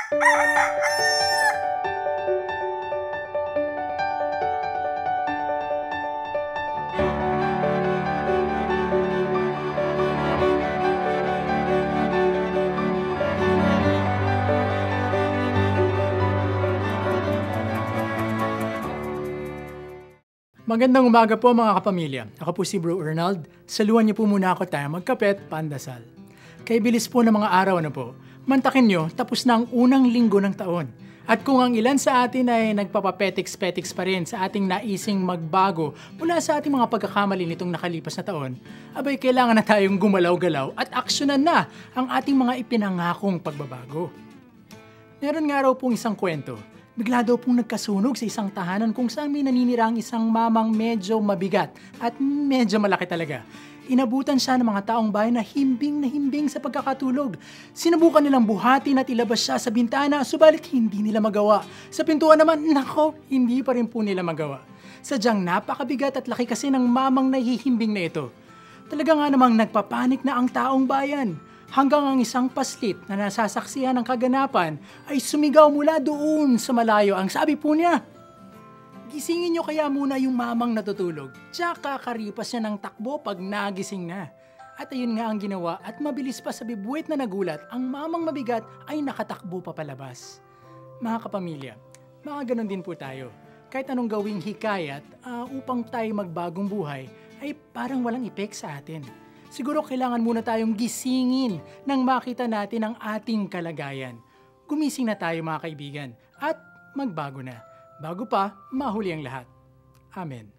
Magandang umaga po mga kapamilya. Ako po si Bro Arnold. Saluhan niyo po muna ako tayo magkapet, pandasal. Kay bilis po ng mga araw na po, mantakin niyo tapos na ang unang linggo ng taon. At kung ang ilan sa atin ay nagpapapetiks-petiks pa rin sa ating naising magbago mula sa ating mga pagkakamali nitong nakalipas na taon, abay kailangan na tayong gumalaw-galaw at aksyonan na ang ating mga ipinangakong pagbabago. Meron nga raw pong isang kwento. Bigla daw pong nagkasunog sa isang tahanan kung saan may naninirang isang mamang medyo mabigat at medyo malaki talaga. Inabutan siya ng mga taong bayan na himbing sa pagkakatulog. Sinubukan nilang buhatin at ilabas siya sa bintana, subalit hindi nila magawa. Sa pintuan naman, nako, hindi pa rin po nila magawa. Sadyang napakabigat at laki kasi ng mamang nahihimbing na ito. Talaga nga namang nagpapanik na ang taong bayan. Hanggang ang isang paslit na nasasaksihan ng kaganapan ay sumigaw mula doon sa malayo. Ang sabi po niya, gisingin niyo kaya muna yung mamang natutulog. Tsaka kakaripas niya ng takbo pag nagising na. At ayun nga ang ginawa at mabilis pa sa bibuwit na nagulat, ang mamang mabigat ay nakatakbo pa palabas. Mga kapamilya, mga ganon din po tayo. Kahit anong gawing hikayat upang tayo magbagong buhay ay parang walang epek sa atin. Siguro kailangan muna tayong gisingin nang makita natin ang ating kalagayan. Gumising na tayo mga kaibigan at magbago na, bago pa mahuli ang lahat. Amen.